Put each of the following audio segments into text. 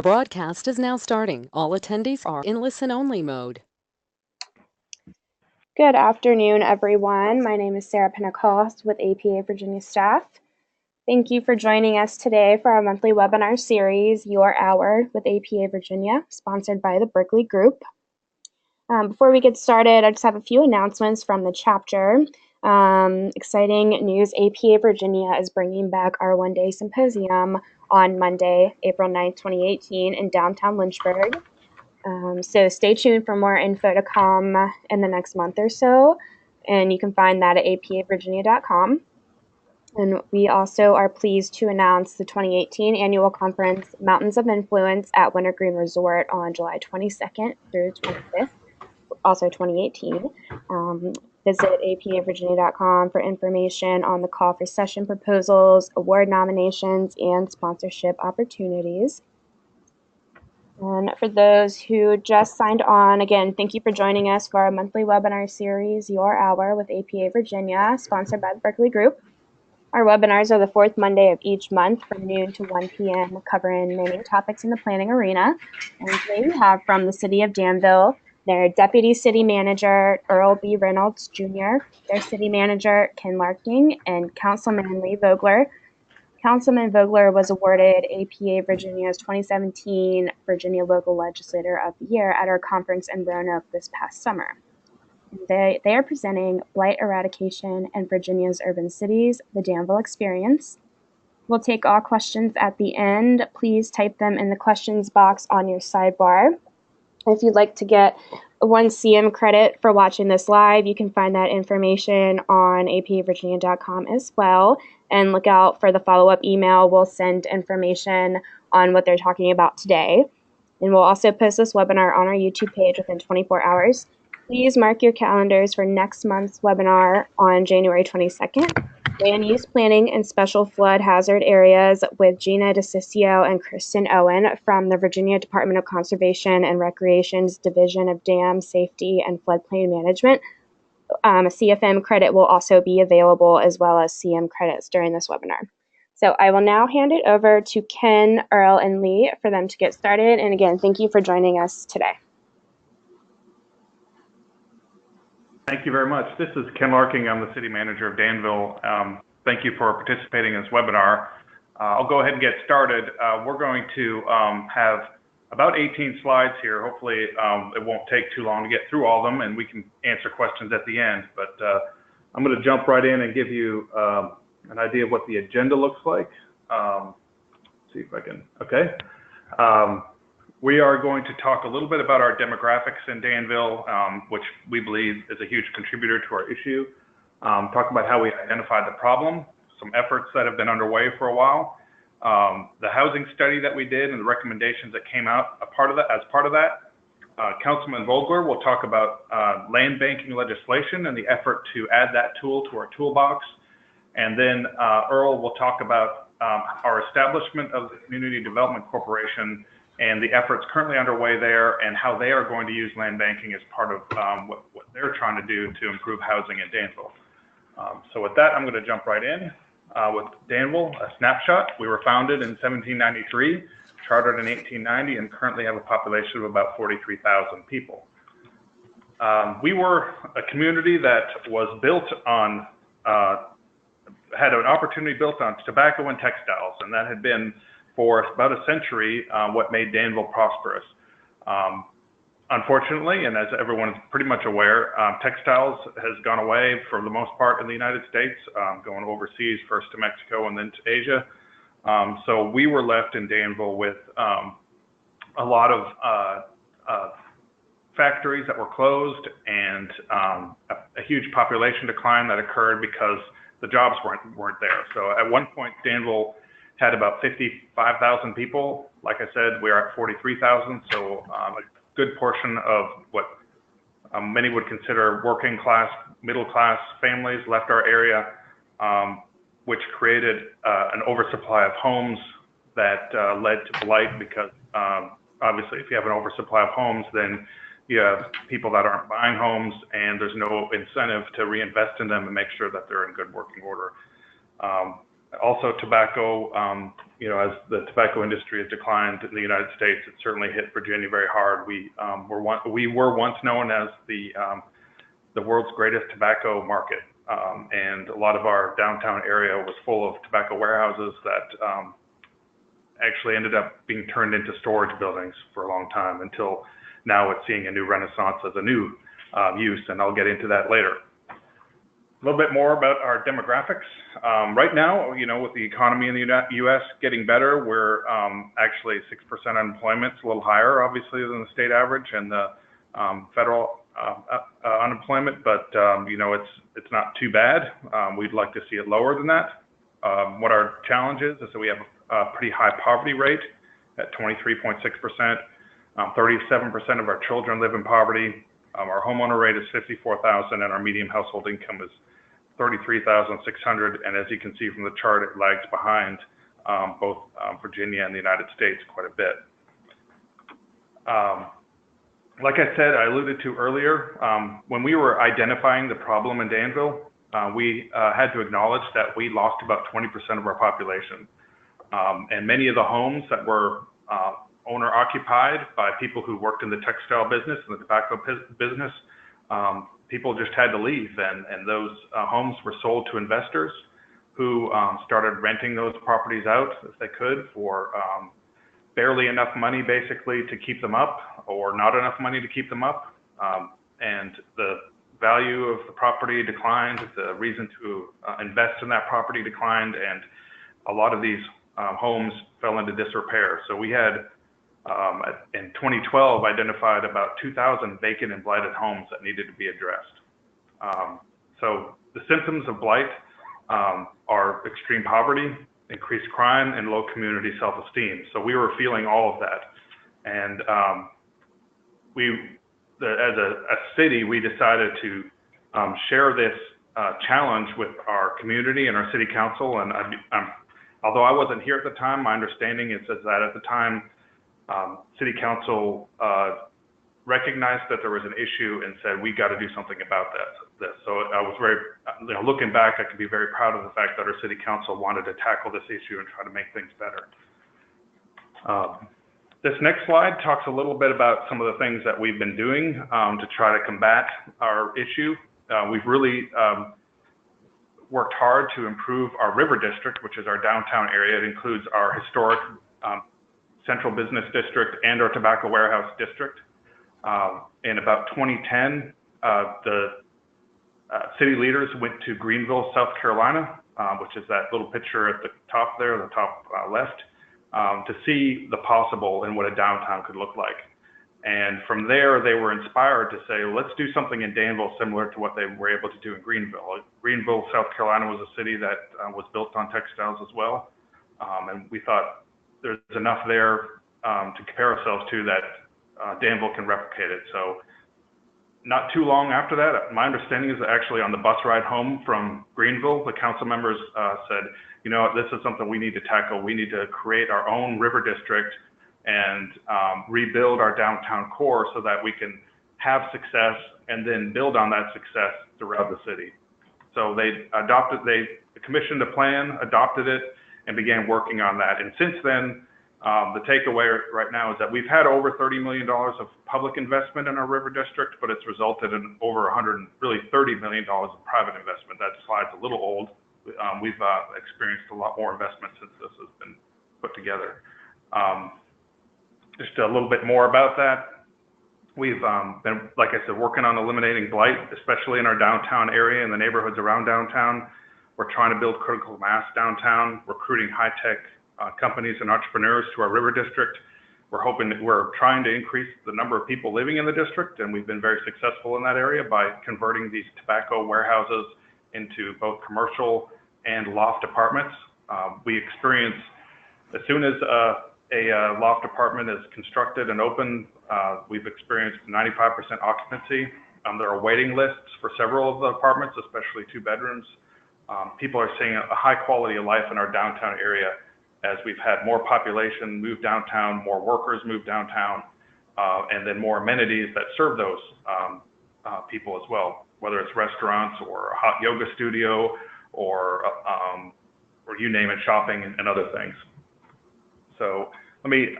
broadcast is now starting. All attendees are in listen-only mode. Good afternoon, everyone. My name is Sarah Pentecost with APA Virginia staff. Thank you for joining us today for our monthly webinar series, Your Hour with APA Virginia, sponsored by the Berkeley Group. Before we get started, I just have a few announcements from the chapter. Exciting news, APA Virginia is bringing back our one-day symposium on Monday, April 9th, 2018 in downtown Lynchburg. So stay tuned for more info to come in the next month or so, and you can find that at apavirginia.com. And we also are pleased to announce the 2018 annual conference, Mountains of Influence at Wintergreen Resort on July 22nd through 25th, also 2018. Visit apavirginia.com for information on the call for session proposals, award nominations, and sponsorship opportunities. And for those who just signed on, again, thank you for joining us for our monthly webinar series, Your Hour with APA Virginia, sponsored by the Berkeley Group. Our webinars are the fourth Monday of each month from noon to 1 p.m., covering many topics in the planning arena. And today we have from the City of Danville, their Deputy City Manager, Earl B. Reynolds, Jr., their City Manager, Ken Larking, and Councilman Lee Vogler. Councilman Vogler was awarded APA Virginia's 2017 Virginia Local Legislator of the Year at our conference in Roanoke this past summer. They are presenting Blight Eradication and Virginia's Urban Cities, the Danville Experience. We'll take all questions at the end. Please type them in the questions box on your sidebar. If you'd like to get 1 CM credit for watching this live, you can find that information on apavirginia.com as well. And look out for the follow-up email. We'll send information on what they're talking about today. And we'll also post this webinar on our YouTube page within 24 hours. Please mark your calendars for next month's webinar on January 22nd. Land use planning in special flood hazard areas with Gina DeCiccio and Kristen Owen from the Virginia Department of Conservation and Recreation's Division of Dam Safety and Floodplain Management. A CFM credit will also be available as well as CM credits during this webinar. So I will now hand it over to Ken, Earl, and Lee for them to get started. And again, thank you for joining us today. Thank you very much. This is Ken Larking. I'm the City Manager of Danville. Thank you for participating in this webinar. I'll go ahead and get started. We're going to have about 18 slides here. Hopefully it won't take too long to get through all of them and we can answer questions at the end. But I'm going to jump right in and give you an idea of what the agenda looks like. See if I can, okay. We are going to talk a little bit about our demographics in Danville, which we believe is a huge contributor to our issue. Talk about how we identified the problem, some efforts that have been underway for a while, the housing study that we did and the recommendations that came out as part of that. Councilman Vogler will talk about land banking legislation and the effort to add that tool to our toolbox. And then Earl will talk about our establishment of the Community Development Corporation and the efforts currently underway there and how they are going to use land banking as part of what they're trying to do to improve housing in Danville. So with that, I'm going to jump right in with Danville, a snapshot. We were founded in 1793, chartered in 1890, and currently have a population of about 43,000 people. We were a community that was built on, had an opportunity built on tobacco and textiles, and that had been for about a century what made Danville prosperous. Unfortunately, and as everyone is pretty much aware, textiles has gone away for the most part in the United States, going overseas, first to Mexico and then to Asia. So we were left in Danville with a lot of factories that were closed and a huge population decline that occurred because the jobs weren't there. So at one point, Danville had about 55,000 people. Like I said, we're at 43,000, so a good portion of what many would consider working class, middle class families left our area, which created an oversupply of homes that led to blight because obviously if you have an oversupply of homes, then you have people that aren't buying homes and there's no incentive to reinvest in them and make sure that they're in good working order. Also, tobacco, as the tobacco industry has declined in the United States, it certainly hit Virginia very hard. We were once known as the world's greatest tobacco market, and a lot of our downtown area was full of tobacco warehouses that actually ended up being turned into storage buildings for a long time, until now it's seeing a new renaissance as a new use, and I'll get into that later. A little bit more about our demographics. Right now, with the economy in the U.S. getting better, we're actually 6% unemployment. It's a little higher, obviously, than the state average and the federal unemployment, but it's not too bad. We'd like to see it lower than that. What our challenge is that we have a pretty high poverty rate at 23.6%. 37% of our children live in poverty. Our homeowner rate is $54,000, and our median household income is $33,600. And as you can see from the chart, it lags behind both Virginia and the United States quite a bit. Like I said, I alluded to earlier, when we were identifying the problem in Danville, we had to acknowledge that we lost about 20% of our population. And many of the homes that were owner occupied by people who worked in the textile business and the tobacco business, people just had to leave, and those homes were sold to investors who started renting those properties out if they could for barely enough money basically to keep them up, or not enough money to keep them up. And the value of the property declined, the reason to invest in that property declined, and a lot of these homes fell into disrepair. So we had, in 2012, identified about 2,000 vacant and blighted homes that needed to be addressed. So the symptoms of blight are extreme poverty, increased crime, and low community self-esteem. So we were feeling all of that. And as a city, we decided to share this challenge with our community and our city council. And although I wasn't here at the time, my understanding is that at the time, city council recognized that there was an issue and said, we got to do something about this. So I was very, looking back, I could be very proud of the fact that our city council wanted to tackle this issue and try to make things better. This next slide talks a little bit about some of the things that we've been doing to try to combat our issue. We've really worked hard to improve our river district, which is our downtown area. It includes our historic central business district and our tobacco warehouse district. In about 2010, the city leaders went to Greenville, South Carolina, which is that little picture at the top there, the top left, to see the possible and what a downtown could look like. And from there, they were inspired to say, let's do something in Danville similar to what they were able to do in Greenville. Greenville, South Carolina was a city that was built on textiles as well. And we thought there's enough there to compare ourselves to that Danville can replicate it. So not too long after that, my understanding is that actually on the bus ride home from Greenville, the council members said, this is something we need to tackle. We need to create our own river district and rebuild our downtown core so that we can have success and then build on that success throughout the city. So they commissioned a plan, adopted it, and began working on that. And since then, the takeaway right now is that we've had over $30 million of public investment in our river district, but it's resulted in over $30 million of private investment. That slide's a little old. We've experienced a lot more investment since this has been put together. Just a little bit more about that. We've been, like I said, working on eliminating blight, especially in our downtown area and the neighborhoods around downtown. We're trying to build critical mass downtown, recruiting high-tech companies and entrepreneurs to our river district. We're trying to increase the number of people living in the district, and we've been very successful in that area by converting these tobacco warehouses into both commercial and loft apartments. We experience, as soon as a loft apartment is constructed and open, we've experienced 95% occupancy. There are waiting lists for several of the apartments, especially 2 bedrooms. People are seeing a high quality of life in our downtown area as we've had more population move downtown, more workers move downtown, and then more amenities that serve those people as well, whether it's restaurants or a hot yoga studio or or you name it, shopping and other things. So let me,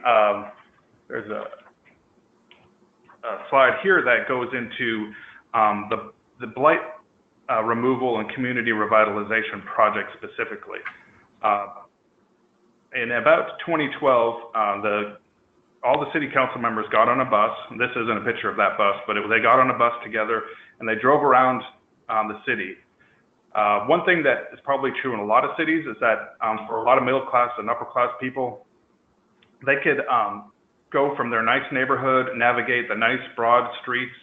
there's a slide here that goes into the blight removal and community revitalization project specifically. In about 2012, all the city council members got on a bus. This isn't a picture of that bus, but they got on a bus together and they drove around the city. One thing that is probably true in a lot of cities is that for a lot of middle class and upper class people, they could go from their nice neighborhood, navigate the nice broad streets,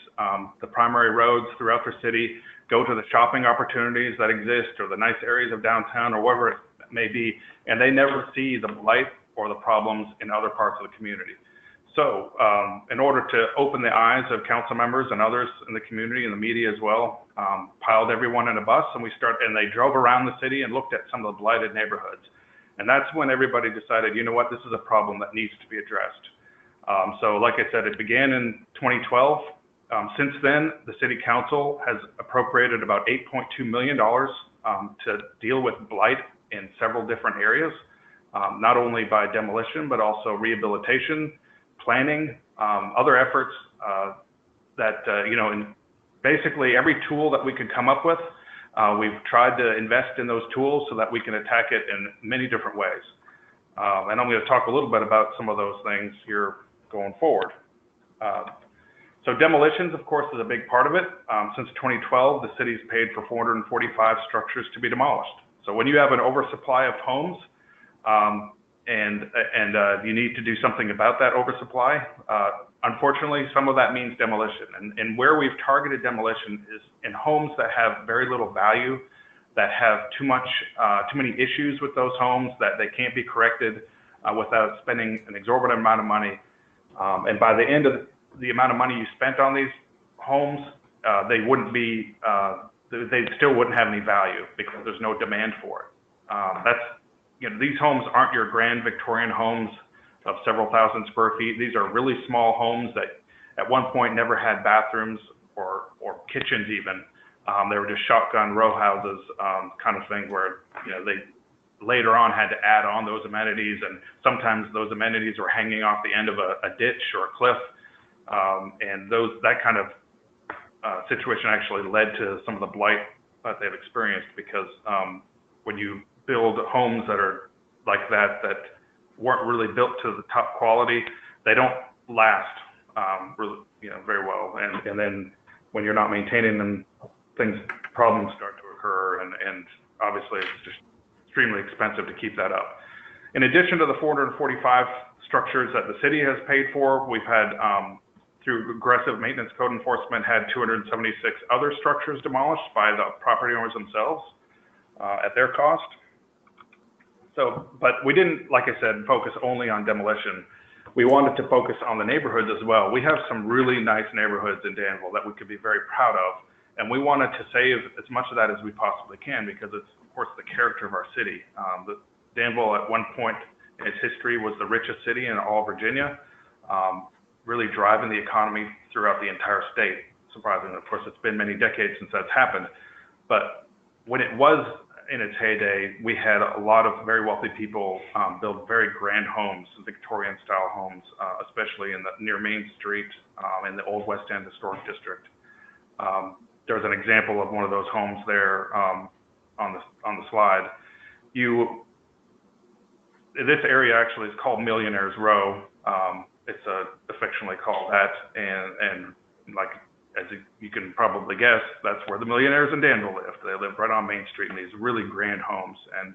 the primary roads throughout their city, go to the shopping opportunities that exist or the nice areas of downtown or wherever it may be, and they never see the blight or the problems in other parts of the community. So in order to open the eyes of council members and others in the community and the media as well, piled everyone in a bus and they drove around the city and looked at some of the blighted neighborhoods. And that's when everybody decided, you know what, this is a problem that needs to be addressed. So like I said, it began in 2012. Since then, the city council has appropriated about $8.2 million to deal with blight in several different areas, not only by demolition, but also rehabilitation, planning, other efforts and basically every tool that we could come up with, we've tried to invest in those tools so that we can attack it in many different ways. And I'm going to talk a little bit about some of those things here going forward. So demolitions, of course, is a big part of it. Since 2012, the city's paid for 445 structures to be demolished. So when you have an oversupply of homes, and you need to do something about that oversupply, unfortunately, some of that means demolition. And where we've targeted demolition is in homes that have very little value, that have too many issues with those homes, that they can't be corrected without spending an exorbitant amount of money. And by the end of the amount of money you spent on these homes, they still wouldn't have any value because there's no demand for it. These homes aren't your grand Victorian homes of several thousand square feet. These are really small homes that at one point never had bathrooms or kitchens even. They were just shotgun row houses, kind of thing where, they later on had to add on those amenities, and sometimes those amenities were hanging off the end of a ditch or a cliff. And that kind of situation actually led to some of the blight that they've experienced, because when you build homes that are like that weren't really built to the top quality, they don't last really, very well. And then when you're not maintaining them, problems start to occur, and obviously it's just extremely expensive to keep that up. In addition to the 445 structures that the city has paid for, we've had, through aggressive maintenance code enforcement, had 276 other structures demolished by the property owners themselves at their cost. So, but we didn't, like I said, focus only on demolition. We wanted to focus on the neighborhoods as well. We have some really nice neighborhoods in Danville that we could be very proud of, and we wanted to save as much of that as we possibly can, because it's, of course, the character of our city. Danville at one point in its history was the richest city in all Virginia, really driving the economy throughout the entire state. Surprisingly, of course, it's been many decades since that's happened, but when it was in its heyday, we had a lot of very wealthy people build very grand homes, Victorian style homes, especially near Main Street in the Old West End Historic District. There's an example of one of those homes there on the slide. This area actually is called Millionaire's Row. It's affectionately called that, and like, as you can probably guess, that's where the millionaires in Danville live. They live right on Main Street in these really grand homes. And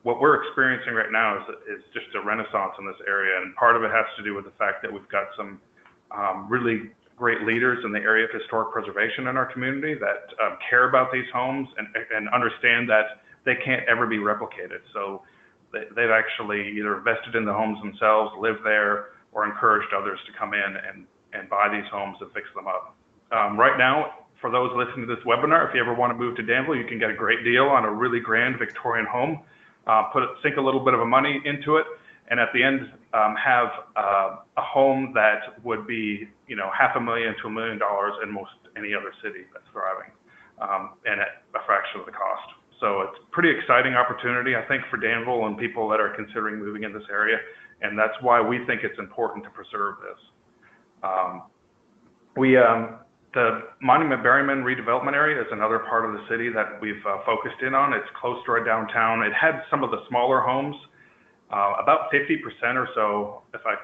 what we're experiencing right now is just a renaissance in this area. And part of it has to do with the fact that we've got some really great leaders in the area of historic preservation in our community that care about these homes and understand that they can't ever be replicated. So they've actually either invested in the homes themselves, lived there, or encouraged others to come in and buy these homes and fix them up. Right now, for those listening to this webinar, if you ever want to move to Danville, you can get a great deal on a really grand Victorian home. Sink a little bit of money into it, and at the end, have a home that would be, $500,000 to $1 million in most any other city that's thriving, and at a fraction of the cost. So it's a pretty exciting opportunity, I think, for Danville and people that are considering moving in this area. And that's why we think it's important to preserve this. The Monument Berryman redevelopment area is another part of the city that we've focused in on. It's close to our downtown. It had some of the smaller homes. About 50% or so, if I'm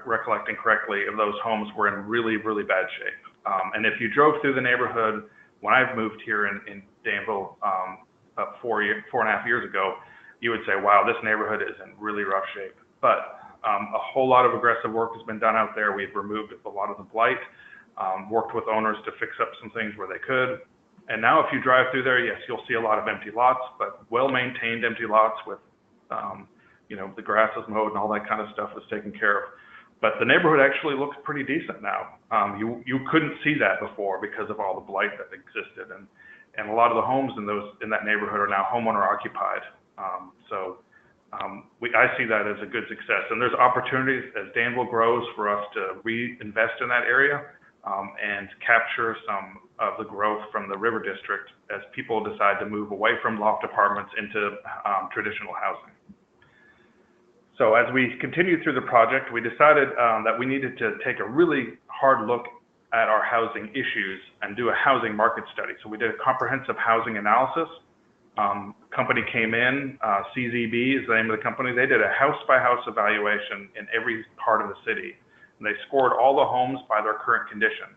recollecting correctly, of those homes were in really, really bad shape. And if you drove through the neighborhood, when I've moved here in Danville about 4.5 years ago, you would say, wow, this neighborhood is in really rough shape. But a whole lot of aggressive work has been done out there. We've removed a lot of the blight, worked with owners to fix up some things where they could. And now if you drive through there, yes, you'll see a lot of empty lots, but well-maintained empty lots with, the grass is mowed and all that kind of stuff is taken care of. But the neighborhood actually looks pretty decent now. You couldn't see that before because of all the blight that existed. And a lot of the homes in that neighborhood are now homeowner occupied. I see that as a good success. And there's opportunities as Danville grows for us to reinvest in that area and capture some of the growth from the River District as people decide to move away from loft apartments into traditional housing. So as we continued through the project, we decided that we needed to take a really hard look at our housing issues and do a housing market study. So we did a comprehensive housing analysis. Company came in, CZB is the name of the company. They did a house-by-house evaluation in every part of the city. And they scored all the homes by their current condition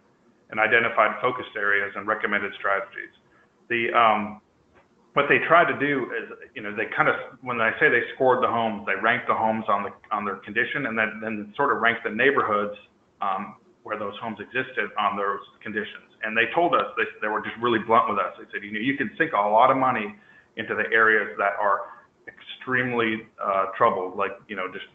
and identified focused areas and recommended strategies. What they tried to do is, they kind of, when I say they scored the homes, they ranked the homes on their condition and then sort of ranked the neighborhoods where those homes existed on those conditions. And they told us, they were just really blunt with us. They said, you can sink a lot of money into the areas that are extremely troubled, like, just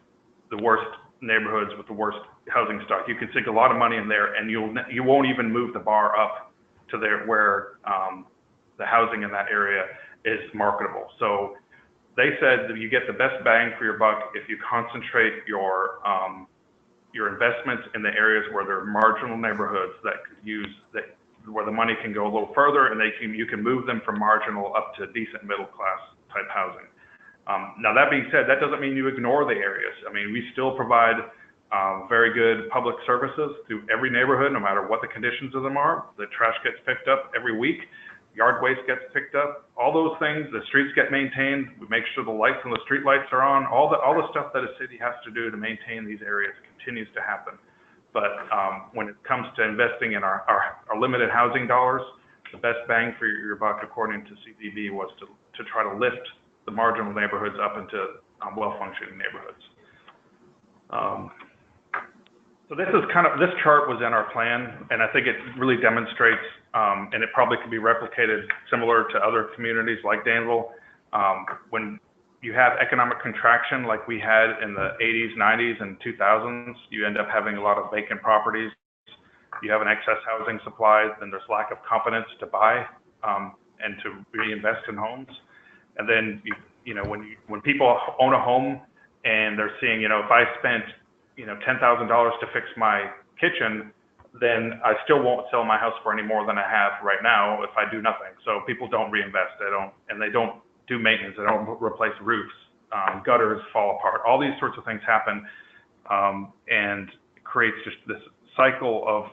the worst neighborhoods with the worst housing stock. You can sink a lot of money in there and you won't even move the bar up to where the housing in that area is marketable. So they said that you get the best bang for your buck if you concentrate your investments in the areas where there are marginal neighborhoods where the money can go a little further and you can move them from marginal up to decent middle class type housing. Now that being said, that doesn't mean you ignore the areas. I mean, we still provide very good public services to every neighborhood, no matter what the conditions of them are. The trash gets picked up every week. Yard waste gets picked up, all those things. The streets get maintained. We make sure the lights on the street lights are on. All the stuff that a city has to do to maintain these areas continues to happen. But when it comes to investing in our limited housing dollars, the best bang for your buck, according to CDB, was to try to lift the marginal neighborhoods up into well-functioning neighborhoods. So this chart was in our plan, and I think it really demonstrates, and it probably could be replicated similar to other communities like Danville. When you have economic contraction like we had in the 80s, 90s, and 2000s, you end up having a lot of vacant properties. You have an excess housing supply, then there's lack of confidence to buy and to reinvest in homes. And then, when people own a home and they're seeing, if I spent, $10,000 to fix my kitchen, then I still won't sell my house for any more than I have right now if I do nothing. So people don't reinvest. They don't do maintenance. They don't replace roofs. Gutters fall apart. All these sorts of things happen, and it creates just this cycle of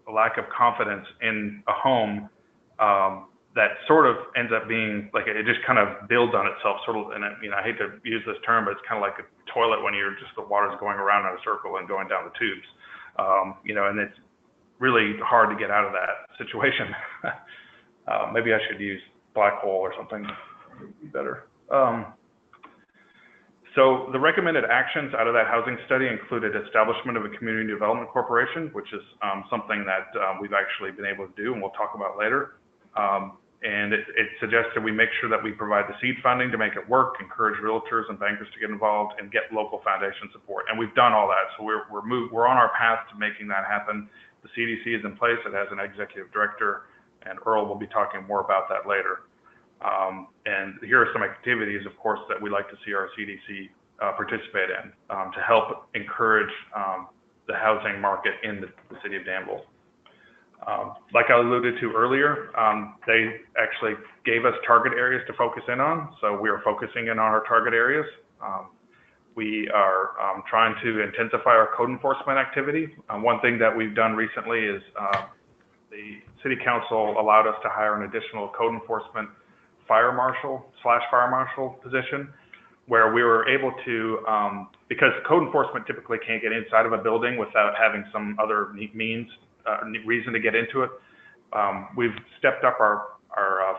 a lack of confidence in a home that sort of ends up being like, it just kind of builds on itself, sort of. And I hate to use this term, but it's kind of like a toilet when the water's going around in a circle and going down the tubes. And it's really hard to get out of that situation. Maybe I should use black hole or something. It'd be better. So the recommended actions out of that housing study included establishment of a community development corporation, which is something that we've actually been able to do, and we'll talk about later. And it suggested we make sure that we provide the seed funding to make it work, encourage realtors and bankers to get involved, and get local foundation support. And we've done all that. So we're on our path to making that happen. The CDC is in place. It has an executive director, and Earl will be talking more about that later. And here are some activities, of course, that we like to see our CDC participate in to help encourage the housing market in the city of Danville. Like I alluded to earlier, they actually gave us target areas to focus in on, so we are focusing in on our target areas. We are trying to intensify our code enforcement activity. One thing that we've done recently is the City Council allowed us to hire an additional code enforcement fire marshal position, where we were able to, because code enforcement typically can't get inside of a building without having some other means, reason to get into it. We've stepped up our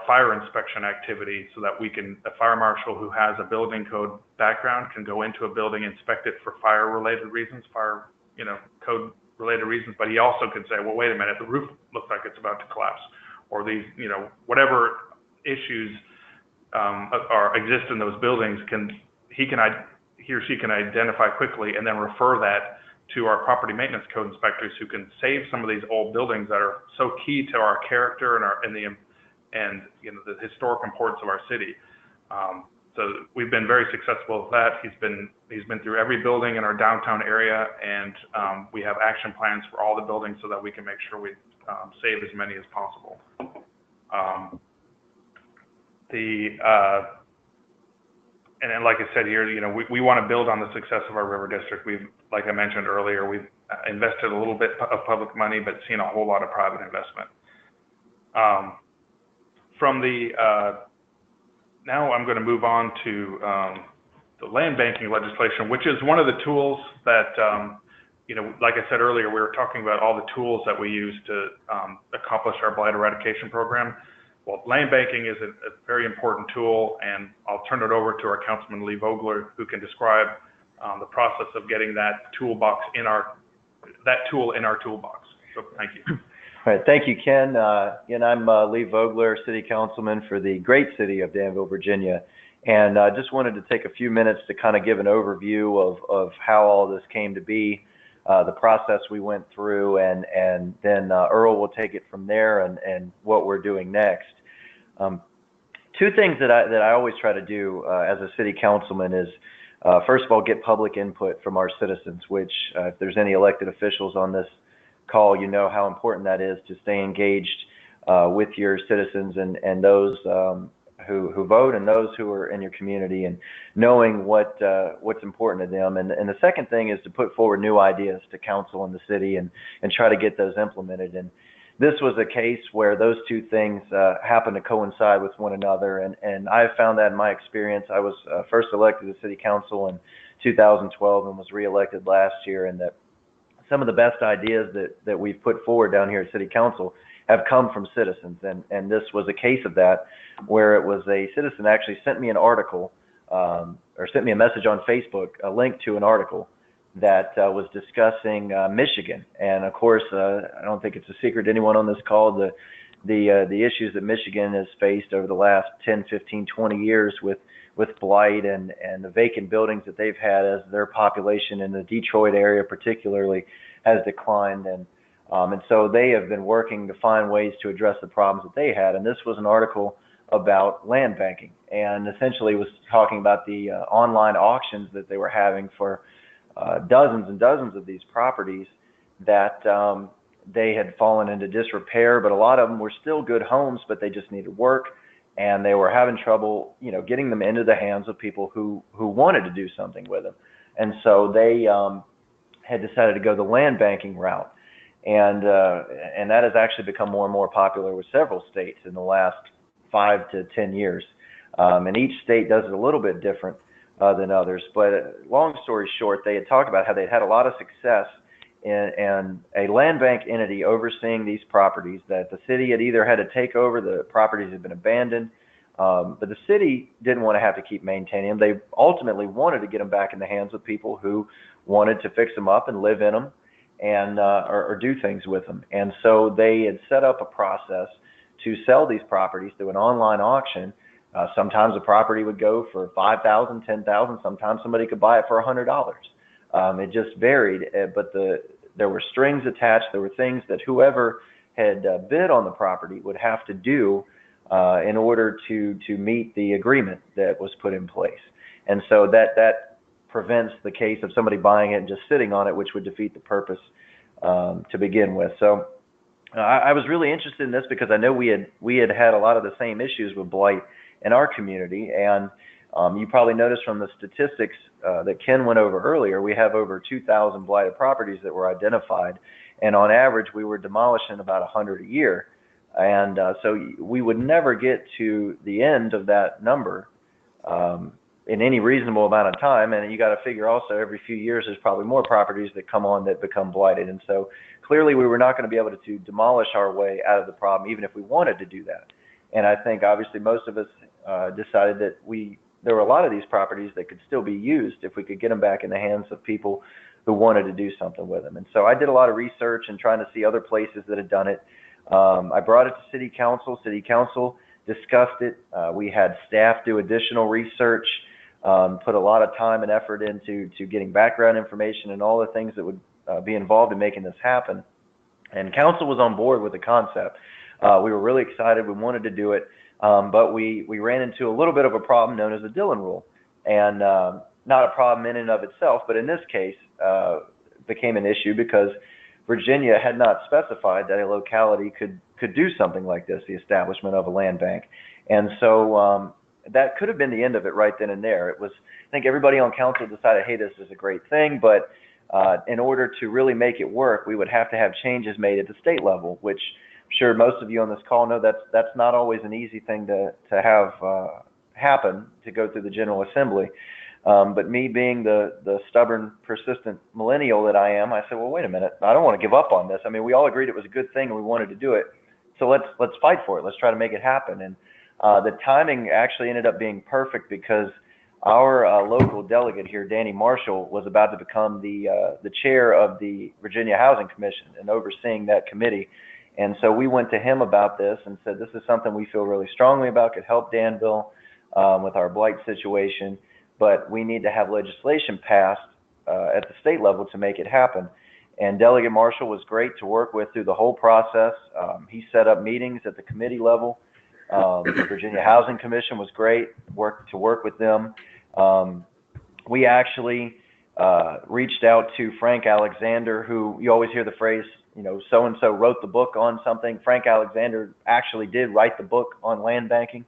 fire inspection activity so that we can, a fire marshal who has a building code background can go into a building, inspect it for fire-related reasons, code-related reasons, but he also can say, well, wait a minute, the roof looks like it's about to collapse, or these, whatever issues exist in those buildings, he or she can identify quickly and then refer that to our property maintenance code inspectors, who can save some of these old buildings that are so key to our character and the historic importance of our city. So we've been very successful with that. He's been through every building in our downtown area, and we have action plans for all the buildings so that we can make sure we save as many as possible. And then, like I said here, we want to build on the success of our river district. Like I mentioned earlier, we've invested a little bit of public money, but seen a whole lot of private investment. Now I'm going to move on to the land banking legislation, which is one of the tools that, like I said earlier, we were talking about all the tools that we use to accomplish our blight eradication program. Well, land banking is a very important tool, and I'll turn it over to our Councilman Lee Vogler, who can describe the process of getting that tool in our toolbox. So thank you. All right, thank you, Ken. And I'm Lee Vogler, City Councilman for the great city of Danville, Virginia. And I just wanted to take a few minutes to kind of give an overview of how all this came to be, the process we went through, and then Earl will take it from there and what we're doing next. Two things that I always try to do as a city councilman is, first of all, get public input from our citizens, which if there's any elected officials on this call, you know how important that is to stay engaged with your citizens and those who vote and those who are in your community, and knowing what's important to them. And the second thing is to put forward new ideas to council and the city and try to get those implemented. And this was a case where those two things happened to coincide with one another, and I've found that in my experience. I was first elected to city council in 2012 and was reelected last year, and that some of the best ideas that we've put forward down here at city council have come from citizens, and this was a case of that, where it was a citizen actually sent me an article, or sent me a message on Facebook, a link to an article that was discussing Michigan. And of course, I don't think it's a secret to anyone on this call, the issues that Michigan has faced over the last 10, 15, 20 years with blight and the vacant buildings that they've had as their population in the Detroit area particularly has declined. And so they have been working to find ways to address the problems that they had. And this was an article about land banking, and essentially was talking about the online auctions that they were having for dozens and dozens of these properties that they had fallen into disrepair, but a lot of them were still good homes, but they just needed work, and they were having trouble, getting them into the hands of people who wanted to do something with them. And so they had decided to go the land banking route, and that has actually become more and more popular with several states in the last 5 to 10 years. And each state does it a little bit different than others. But long story short, they had talked about how they'd had a lot of success in a land bank entity overseeing these properties that the city had either had to take over, the properties had been abandoned, but the city didn't want to have to keep maintaining them. They ultimately wanted to get them back in the hands of people who wanted to fix them up and live in them and or do things with them. And so they had set up a process to sell these properties through an online auction. Sometimes a property would go for $5,000, $10,000. Sometimes somebody could buy it for $100. It just varied, but there were strings attached. There were things that whoever had bid on the property would have to do in order to meet the agreement that was put in place. And so that prevents the case of somebody buying it and just sitting on it, which would defeat the purpose to begin with. So I was really interested in this because I know we had a lot of the same issues with blight in our community, and you probably noticed from the statistics that Ken went over earlier, we have over 2,000 blighted properties that were identified, and on average we were demolishing about 100 a year, and so we would never get to the end of that number in any reasonable amount of time. And you got to figure also every few years there's probably more properties that come on that become blighted, and so clearly we were not going to be able to demolish our way out of the problem even if we wanted to do that. And I think obviously most of us decided that there were a lot of these properties that could still be used if we could get them back in the hands of people who wanted to do something with them. And so I did a lot of research and trying to see other places that had done it. I brought it to City Council. City Council discussed it. We had staff do additional research, put a lot of time and effort into getting background information and all the things that would be involved in making this happen. And council was on board with the concept. We were really excited. We wanted to do it. But we ran into a little bit of a problem known as the Dillon rule, and not a problem in and of itself, but in this case became an issue because Virginia had not specified that a locality could do something like this, the establishment of a land bank. And so that could have been the end of it right then and there. It was, I think everybody on council decided, hey, this is a great thing, but in order to really make it work, we would have to have changes made at the state level, which I'm sure most of you on this call know that's not always an easy thing to have happen, to go through the General Assembly. But me being the stubborn, persistent millennial that I am, I said, well, wait a minute, I don't want to give up on this. I mean, we all agreed it was a good thing and we wanted to do it. So let's fight for it. Let's try to make it happen. And the timing actually ended up being perfect because our local delegate here, Danny Marshall, was about to become the chair of the Virginia Housing Commission and overseeing that committee. And so we went to him about this and said, this is something we feel really strongly about, could help Danville with our blight situation, but we need to have legislation passed at the state level to make it happen. And Delegate Marshall was great to work with through the whole process. He set up meetings at the committee level. The Virginia Housing Commission was great, to work with them. We actually reached out to Frank Alexander, who you always hear the phrase, you know, so-and-so wrote the book on something. Frank Alexander actually did write the book on land banking.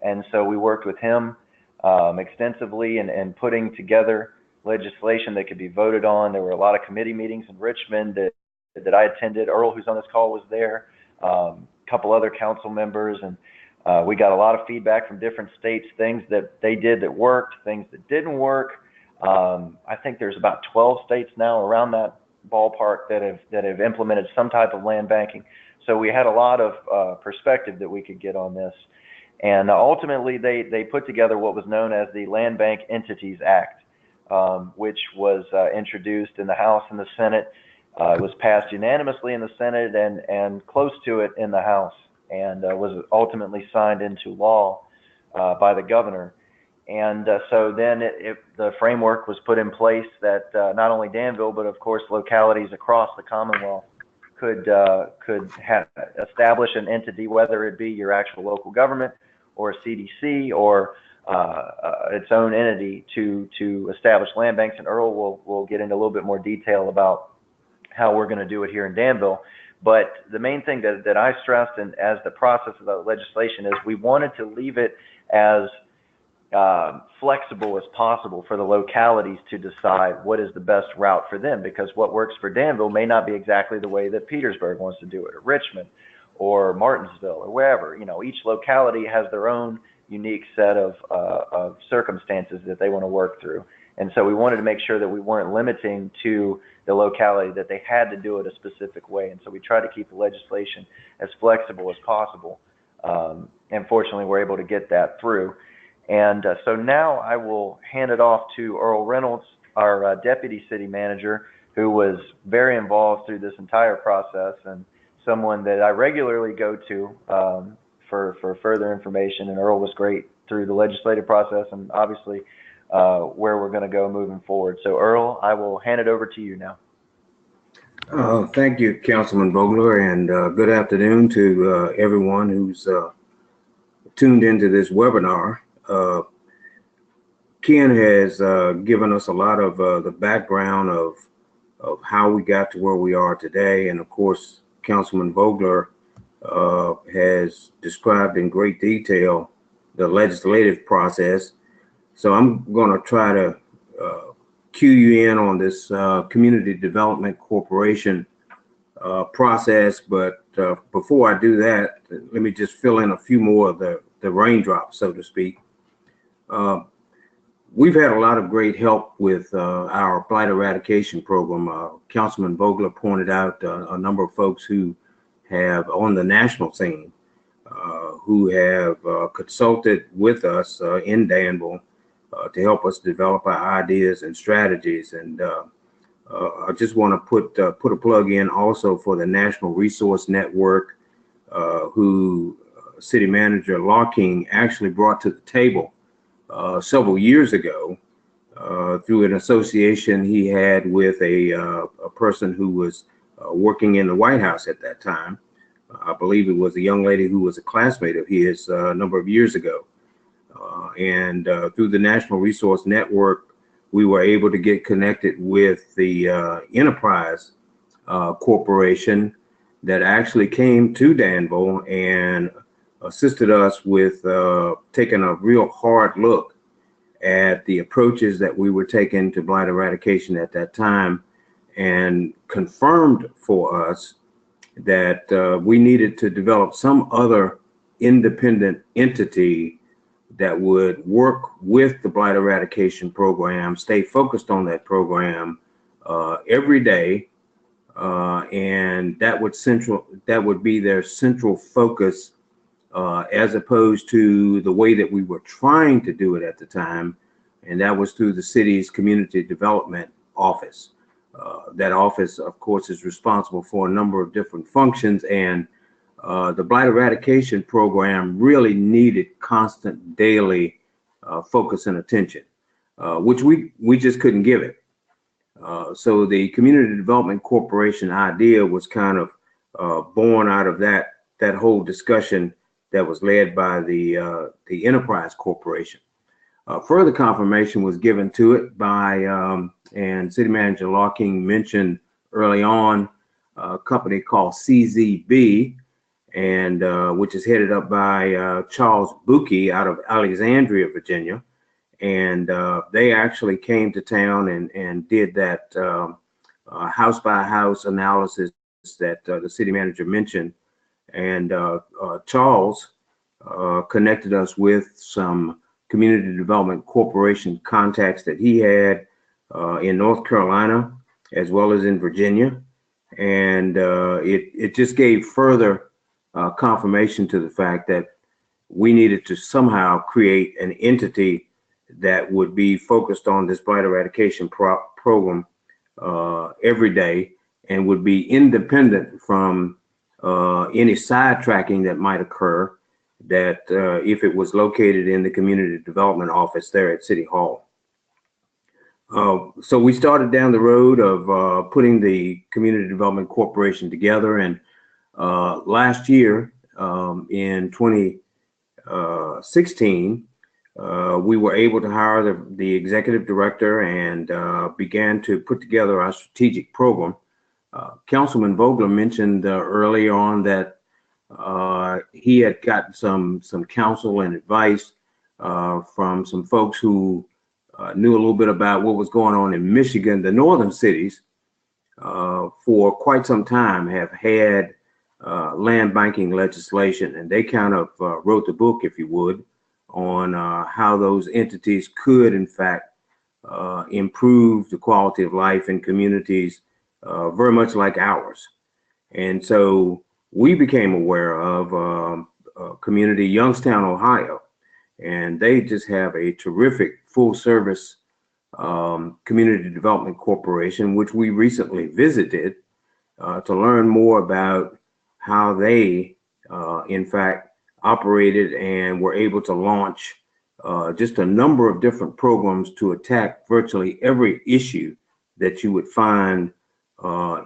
And so we worked with him extensively and putting together legislation that could be voted on. There were a lot of committee meetings in Richmond that I attended. Earl, who's on this call, was there. A couple other council members. And we got a lot of feedback from different states, things that they did that worked, things that didn't work. I think there's about 12 states now around that ballpark that have implemented some type of land banking. So we had a lot of perspective that we could get on this. And ultimately, they put together what was known as the Land Bank Entities Act, which was introduced in the House and the Senate. It was passed unanimously in the Senate and close to it in the House, and was ultimately signed into law by the governor. And so then the framework was put in place that not only Danville, but of course localities across the Commonwealth could establish an entity, whether it be your actual local government or a CDC or its own entity to establish land banks. And Earl will get into a little bit more detail about how we're going to do it here in Danville. But the main thing that I stressed and as the process of the legislation is we wanted to leave it as flexible as possible for the localities to decide what is the best route for them, because what works for Danville may not be exactly the way that Petersburg wants to do it, or Richmond, or Martinsville, or wherever. You know, each locality has their own unique set of circumstances that they want to work through. And so we wanted to make sure that we weren't limiting to the locality, that they had to do it a specific way. And so we tried to keep the legislation as flexible as possible. And fortunately, we're able to get that through. And so now I will hand it off to Earl Reynolds, our deputy city manager, who was very involved through this entire process and someone that I regularly go to for further information. And Earl was great through the legislative process and obviously where we're going to go moving forward. So Earl, I will hand it over to you now. Thank you, Councilman Vogler, and good afternoon to everyone who's tuned into this webinar. Ken has given us a lot of the background of how we got to where we are today, and of course Councilman Vogler has described in great detail the legislative process. So I'm going to try to cue you in on this Community Development Corporation process. But before I do that, let me just fill in a few more of the raindrops, so to speak. We've had a lot of great help with our Blight Eradication program. Councilman Vogler pointed out a number of folks who have on the national scene who have consulted with us in Danville to help us develop our ideas and strategies. And I just want to put a plug in also for the National Resource Network, who City Manager Larking actually brought to the table several years ago through an association he had with a person who was working in the White House at that time. I believe it was a young lady who was a classmate of his a number of years ago. And through the National Resource Network, we were able to get connected with the Enterprise Corporation that actually came to Danville and assisted us with taking a real hard look at the approaches that we were taking to blight eradication at that time, and confirmed for us that we needed to develop some other independent entity that would work with the blight eradication program, stay focused on that program every day, and that would be their central focus, as opposed to the way that we were trying to do it at the time, and that was through the city's community development office. That office, of course, is responsible for a number of different functions, and the blight eradication program really needed constant daily focus and attention, which we just couldn't give it. So the Community Development Corporation idea was kind of born out of that whole discussion that was led by the Enterprise Corporation. Further confirmation was given to it by, and City Manager Larking mentioned early on, a company called CZB, and which is headed up by Charles Buki out of Alexandria, Virginia. And they actually came to town and did that house by house analysis that the city manager mentioned. And Charles connected us with some Community Development Corporation contacts that he had in North Carolina as well as in Virginia. And it just gave further confirmation to the fact that we needed to somehow create an entity that would be focused on this blight eradication program every day, and would be independent from any sidetracking that might occur, that if it was located in the community development office there at City Hall. So we started down the road of putting the Community Development Corporation together, and last year in 2016, we were able to hire the executive director and began to put together our strategic program. Councilman Vogler mentioned early on that he had gotten some counsel and advice from some folks who knew a little bit about what was going on in Michigan. The northern cities for quite some time have had land banking legislation, and they kind of wrote the book, if you would, on how those entities could, in fact, improve the quality of life in communities very much like ours. And so we became aware of a community, Youngstown, Ohio, and they just have a terrific full service community development corporation, which we recently visited to learn more about how they, in fact, operated and were able to launch just a number of different programs to attack virtually every issue that you would find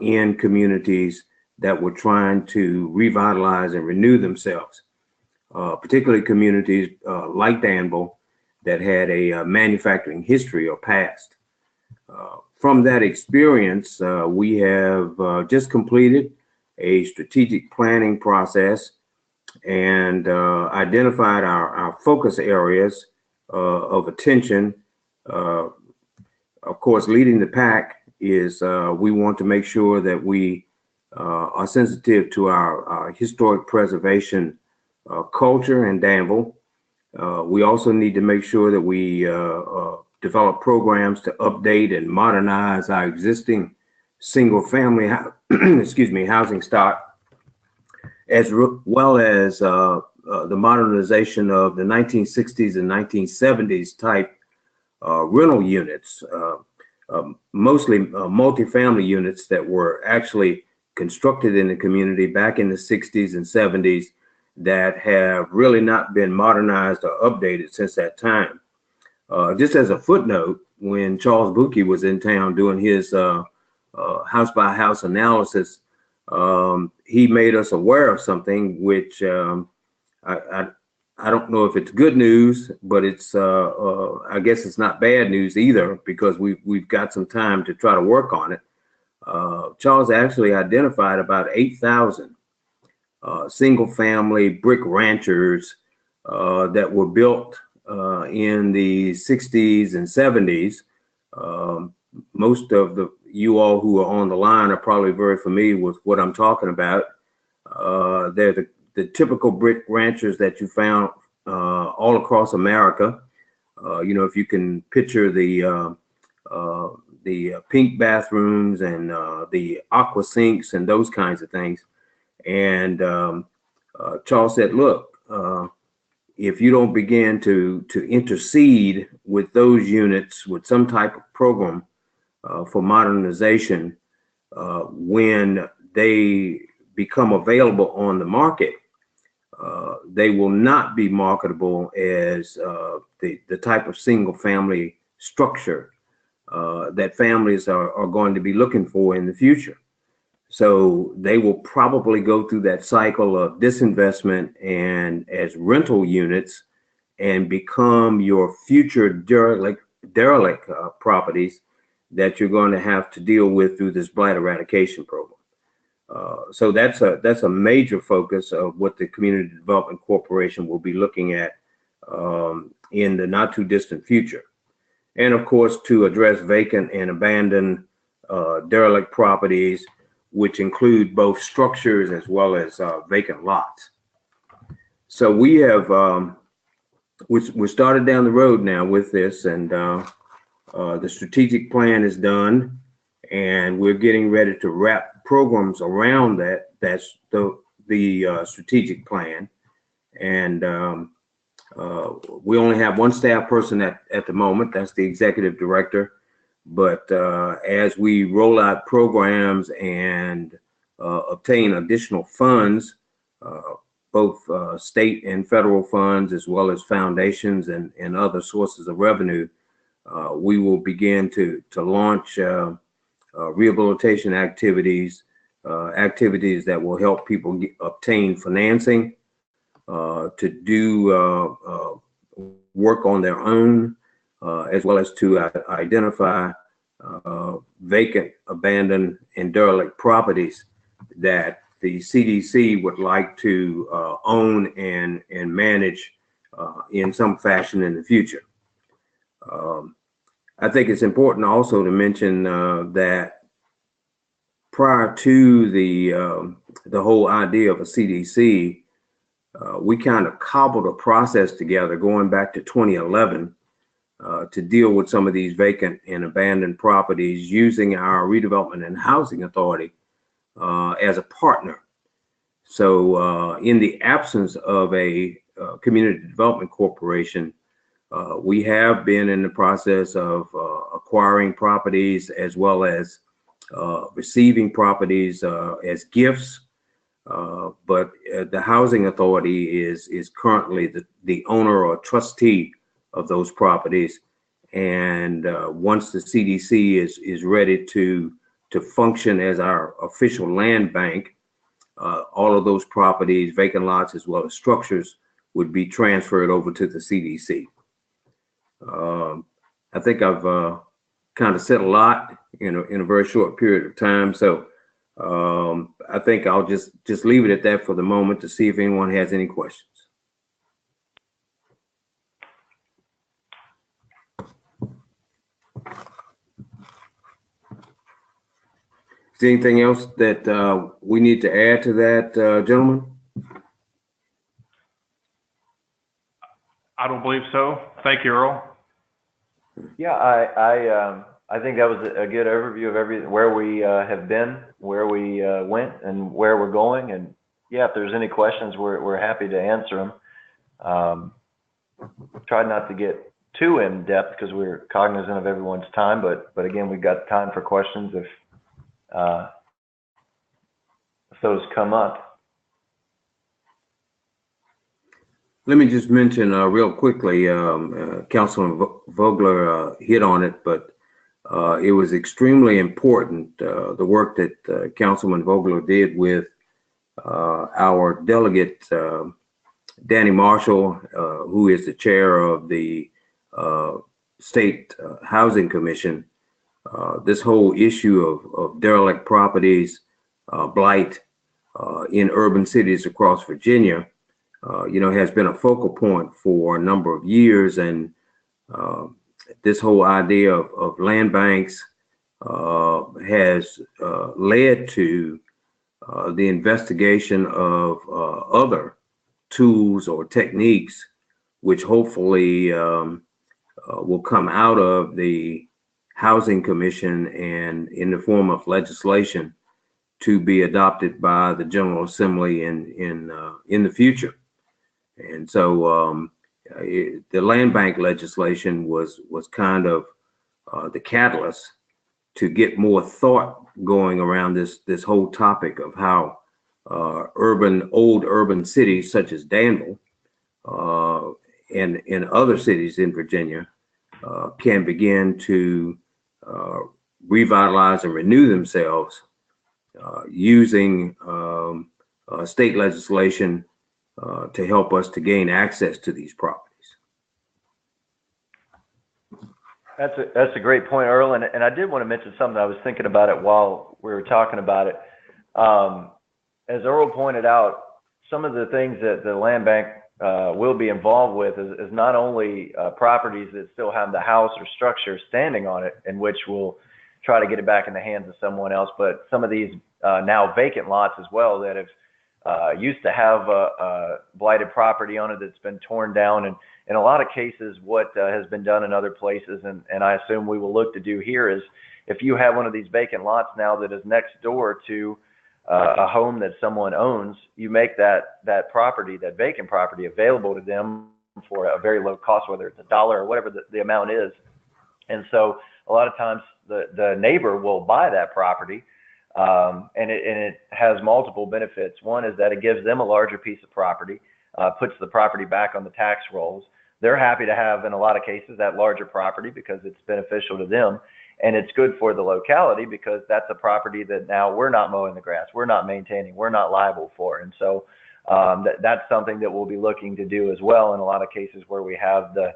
in communities that were trying to revitalize and renew themselves, particularly communities like Danville that had a manufacturing history or past. From that experience, we have just completed a strategic planning process and identified our focus areas of attention. Of course, leading the pack is we want to make sure that we are sensitive to our historic preservation culture in Danville. We also need to make sure that we develop programs to update and modernize our existing single-family housing stock, as well as the modernization of the 1960s and 1970s type rental units, mostly multifamily units that were actually constructed in the community back in the 60s and 70s that have really not been modernized or updated since that time. Just as a footnote, when Charles Buki was in town doing his house by house analysis, he made us aware of something which I don't know if it's good news, but it's I guess it's not bad news either, because we've got some time to try to work on it. Charles actually identified about 8,000 single family brick ranchers that were built in the 60s and 70s. Most of you all who are on the line are probably very familiar with what I'm talking about. They're the typical brick ranchers that you found all across America. You know, if you can picture the pink bathrooms and the aqua sinks and those kinds of things. And Charles said, look, if you don't begin to intercede with those units with some type of program for modernization, when they become available on the market, they will not be marketable as the type of single family structure that families are going to be looking for in the future. So they will probably go through that cycle of disinvestment and as rental units and become your future derelict properties that you're going to have to deal with through this blight eradication program. So that's a major focus of what the Community Development Corporation will be looking at in the not too distant future. And of course, to address vacant and abandoned derelict properties, which include both structures as well as vacant lots. So we have, we're started down the road now with this, and the strategic plan is done, and we're getting ready to wrap programs around that. That's the strategic plan. And we only have one staff person at the moment. That's the executive director. But as we roll out programs and obtain additional funds, both state and federal funds, as well as foundations and other sources of revenue, we will begin to launch rehabilitation activities, activities that will help people obtain financing to do work on their own, as well as to identify vacant, abandoned, and derelict properties that the CDC would like to own and manage in some fashion in the future. I think it's important also to mention that prior to the whole idea of a CDC, we kind of cobbled a process together going back to 2011 to deal with some of these vacant and abandoned properties using our Redevelopment and Housing Authority as a partner. So in the absence of a Community Development Corporation, we have been in the process of acquiring properties as well as receiving properties as gifts. But the Housing Authority is currently the owner or trustee of those properties. And once the CDC is ready to function as our official land bank, all of those properties, vacant lots as well as structures, would be transferred over to the CDC. I think I've kind of said a lot in a very short period of time. So I think I'll just leave it at that for the moment to see if anyone has any questions. Is there anything else that we need to add to that, gentlemen? I don't believe so. Thank you, Earl. Yeah, I think that was a good overview of where we have been, where we went, and where we're going. And yeah, if there's any questions, we're happy to answer them. Try not to get too in depth because we're cognizant of everyone's time, but again, we've got time for questions if those come up. Let me just mention real quickly, Councilman Vogler hit on it, but it was extremely important, the work that Councilman Vogler did with our delegate, Danny Marshall, who is the chair of the State Housing Commission. This whole issue of derelict properties, blight in urban cities across Virginia, has been a focal point for a number of years. And this whole idea of land banks has led to the investigation of other tools or techniques, which hopefully will come out of the Housing Commission and in the form of legislation to be adopted by the General Assembly in the future. And so the land bank legislation was kind of the catalyst to get more thought going around this whole topic of how old urban cities such as Danville and other cities in Virginia can begin to revitalize and renew themselves using state legislation to help us to gain access to these properties. That's a great point, Earl. And I did want to mention something. I was thinking about it while we were talking about it. As Earl pointed out, some of the things that the land bank will be involved with is not only properties that still have the house or structure standing on it, in which we'll try to get it back in the hands of someone else, but some of these now vacant lots as well that have used to have a blighted property on it that's been torn down. And in a lot of cases, what has been done in other places, and I assume we will look to do here, is if you have one of these vacant lots now that is next door to a home that someone owns, you make that property, that vacant property, available to them for a very low cost, whether it's $1 or whatever the amount is. And so a lot of times the neighbor will buy that property. And it has multiple benefits. One is that it gives them a larger piece of property, puts the property back on the tax rolls. They're happy to have, in a lot of cases, that larger property because it's beneficial to them. And it's good for the locality because that's a property that now we're not mowing the grass, we're not maintaining, we're not liable for. And so that's something that we'll be looking to do as well in a lot of cases where we have the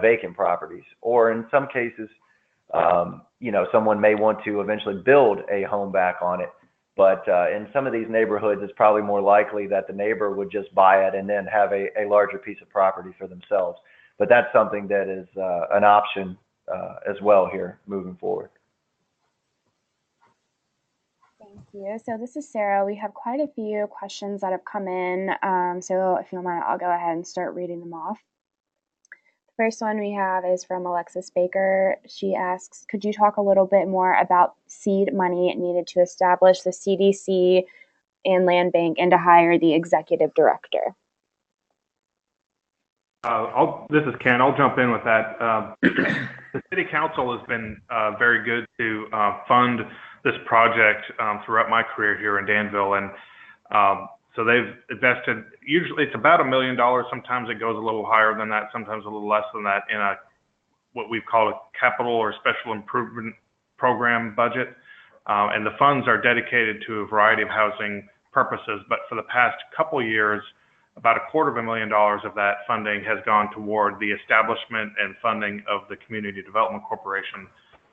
vacant properties. Or in some cases, someone may want to eventually build a home back on it. But in some of these neighborhoods, it's probably more likely that the neighbor would just buy it and then have a larger piece of property for themselves. But that's something that is an option as well here moving forward. Thank you. So this is Sarah. We have quite a few questions that have come in. So if you don't mind, I'll go ahead and start reading them off. The first one we have is from Alexis Baker. She asks, could you talk a little bit more about seed money needed to establish the CDC and land bank and to hire the executive director? This is Ken. I'll jump in with that. The City Council has been very good to fund this project throughout my career here in Danville, and so they've invested. Usually, it's about $1 million. Sometimes it goes a little higher than that. Sometimes a little less than that in what we've called a capital or special improvement program budget, and the funds are dedicated to a variety of housing purposes. But for the past couple of years, about $250,000 of that funding has gone toward the establishment and funding of the Community Development Corporation.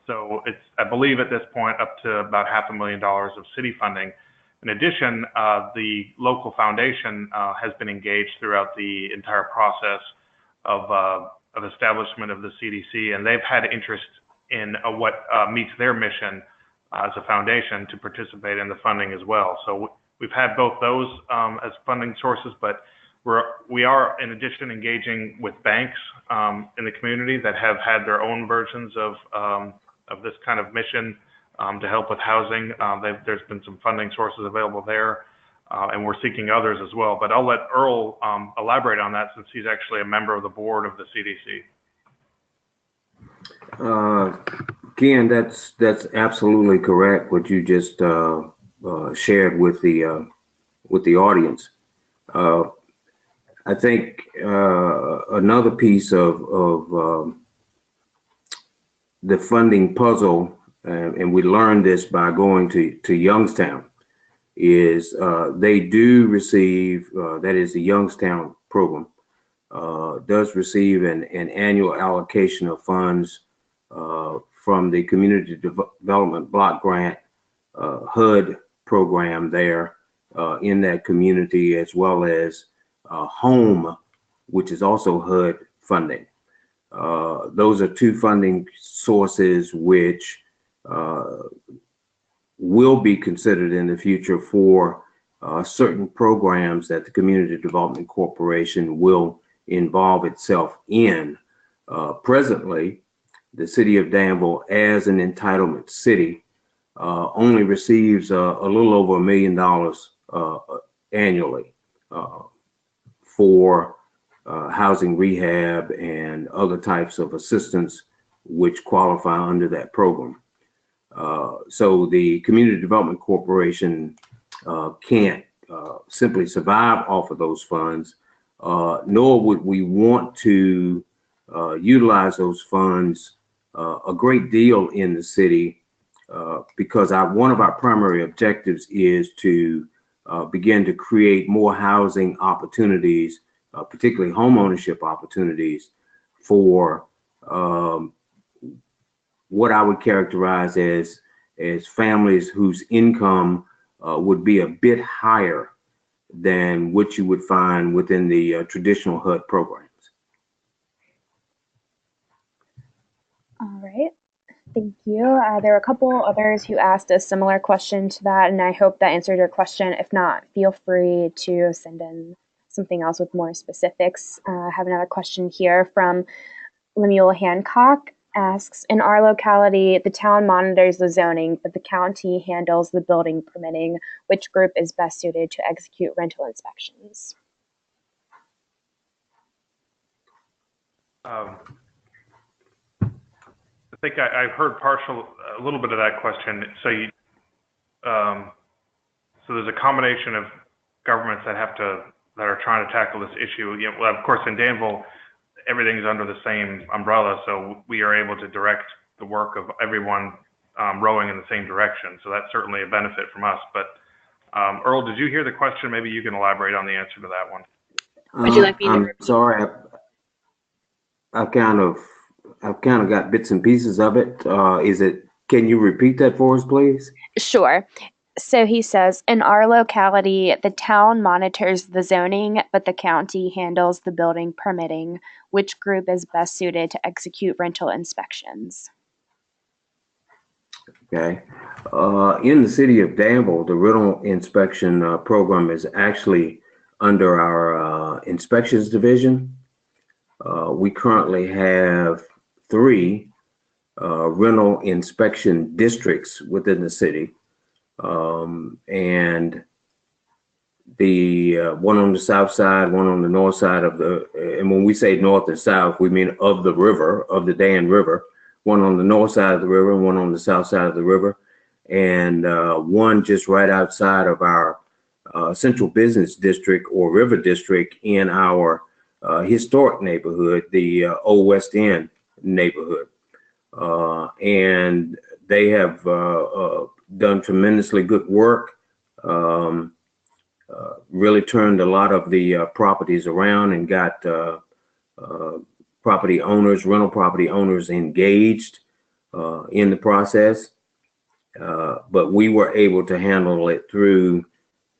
So it's, I believe at this point, up to about $500,000 of city funding. In addition, the local foundation has been engaged throughout the entire process of establishment of the CDC, and they've had interest in what meets their mission as a foundation to participate in the funding as well. So we've had both those as funding sources, but we are in addition engaging with banks in the community that have had their own versions of this kind of mission to help with housing. There's been some funding sources available there, and we're seeking others as well. But I'll let Earl elaborate on that since he's actually a member of the board of the CDC. Ken, that's absolutely correct what you just shared with the audience. I think another piece of the funding puzzle, and we learned this by going to Youngstown, is they do receive, that is the Youngstown program, does receive an annual allocation of funds from the Community Development Block Grant HUD program there in that community, as well as HOME, which is also HUD funding. Those are two funding sources which will be considered in the future for certain programs that the Community Development Corporation will involve itself in. Presently, the City of Danville, as an entitlement city, only receives a little over $1 million annually for housing rehab and other types of assistance which qualify under that program. So the Community Development Corporation can't simply survive off of those funds, nor would we want to utilize those funds a great deal in the city, because one of our primary objectives is to begin to create more housing opportunities, particularly home ownership opportunities for what I would characterize as families whose income would be a bit higher than what you would find within the traditional HUD programs. All right, thank you. There were a couple others who asked a similar question to that, and I hope that answered your question. If not, feel free to send in something else with more specifics. I have another question here from Lemuel Hancock. Asks, in our locality, the town monitors the zoning, but the county handles the building permitting. Which group is best suited to execute rental inspections? I think I've heard a little bit of that question. So so there's a combination of governments that are trying to tackle this issue. Well, of course, in Danville, everything's under the same umbrella, so we are able to direct the work of everyone rowing in the same direction. So that's certainly a benefit from us. But Earl, did you hear the question? Maybe you can elaborate on the answer to that one. Would you like me to I'm repeat? sorry, I've kind of got bits and pieces of it. Can you repeat that for us, please? Sure. So he says, in our locality, the town monitors the zoning, but the county handles the building permitting. Which group is best suited to execute rental inspections? Okay. In the city of Danville, the rental inspection program is actually under our inspections division. We currently have 3 rental inspection districts within the city. And the one on the south side, one on the north side of and when we say north and south, we mean of the river, of the Dan River, one on the north side of the river and one on the south side of the river, and one just right outside of our central business district or river district in our historic neighborhood, the Old West End neighborhood. And they have done tremendously good work, really turned a lot of the properties around and got property owners, rental property owners engaged in the process. but we were able to handle it through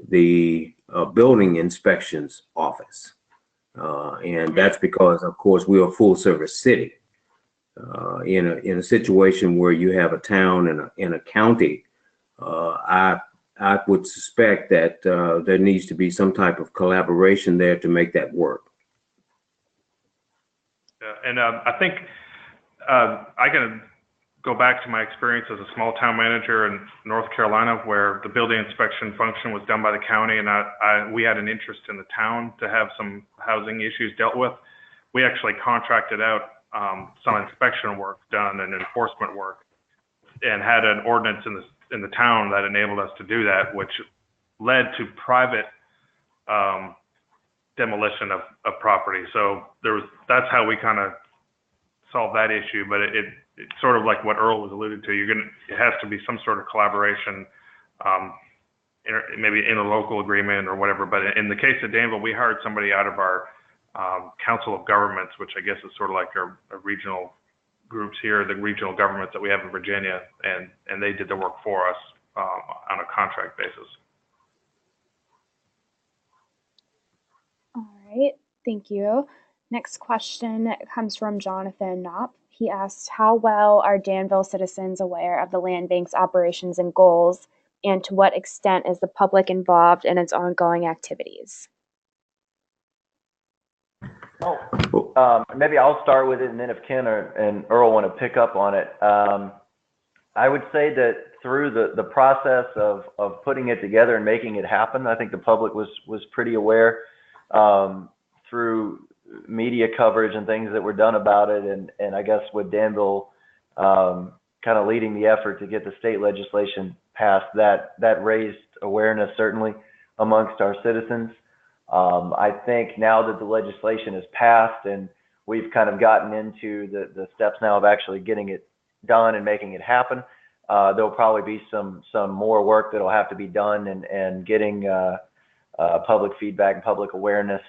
the building inspections office. And that's because, of course, we're a full service city. In a situation where you have a town and in a county, I would suspect that there needs to be some type of collaboration there to make that work. And I think I can go back to my experience as a small town manager in North Carolina, where the building inspection function was done by the county, and we had an interest in the town to have some housing issues dealt with. We actually contracted out some inspection work done and enforcement work, and had an ordinance in the town that enabled us to do that, which led to private demolition of property. So that's how we kind of solved that issue. But it's sort of like what Earl was alluded to. It has to be some sort of collaboration, maybe in a local agreement or whatever. But in the case of Danville, we hired somebody out of our Council of Governments, which I guess is sort of like our regional groups here, the regional governments that we have in Virginia, and they did the work for us on a contract basis. All right, thank you. Next question comes from Jonathan Knopp. He asks, how well are Danville citizens aware of the land bank's operations and goals, and to what extent is the public involved in its ongoing activities? Maybe I'll start with it, and then if Ken and Earl want to pick up on it. I would say that through the process of putting it together and making it happen, I think the public was pretty aware through media coverage and things that were done about it, and I guess with Danville kind of leading the effort to get the state legislation passed, that raised awareness certainly amongst our citizens. I think now that the legislation is passed and we've kind of gotten into the steps now of actually getting it done and making it happen, there'll probably be some more work that'll have to be done and getting public feedback and public awareness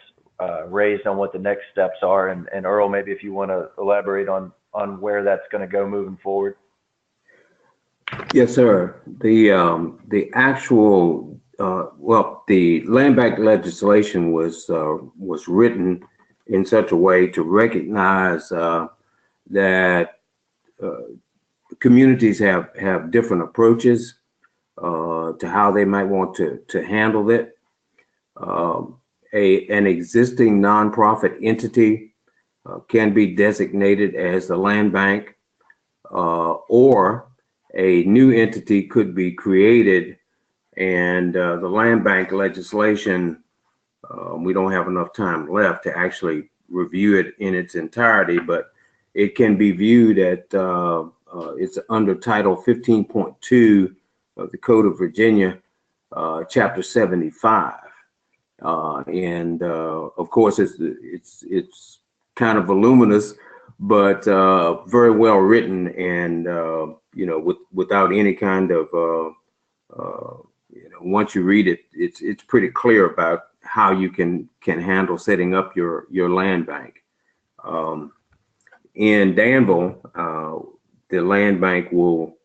raised on what the next steps are. And Earl, maybe if you want to elaborate on where that's going to go moving forward. Yes, sir. The actual the land bank legislation was written in such a way to recognize that communities have different approaches to how they might want to handle it. An existing nonprofit entity can be designated as the land bank, or a new entity could be created, and the land bank legislation, we don't have enough time left to actually review it in its entirety, but it can be viewed at it's under Title 15.2 of the Code of Virginia, Chapter 75. And of course, it's kind of voluminous, but very well written, and without any kind of once you read it, it's pretty clear about how you can handle setting up your land bank. In Danville, the land bank will,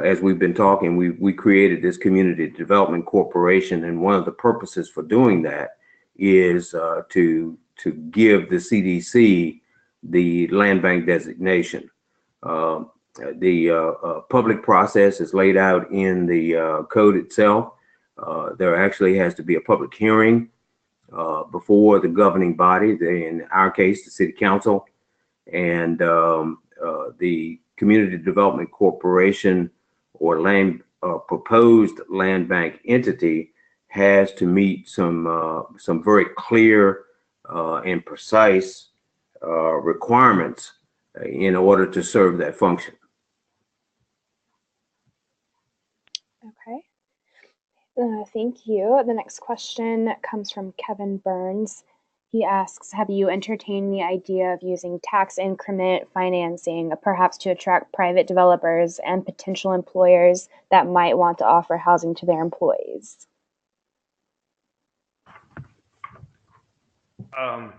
as we've been talking, we created this community development corporation, and one of the purposes for doing that is to give the CDC the land bank designation. The public process is laid out in the code itself. There actually has to be a public hearing before the governing body, in our case, the City Council, and the Community Development Corporation or proposed land bank entity has to meet some very clear and precise requirements in order to serve that function. Okay. Thank you. The next question comes from Kevin Burns. He asks, have you entertained the idea of using tax increment financing, perhaps to attract private developers and potential employers that might want to offer housing to their employees? I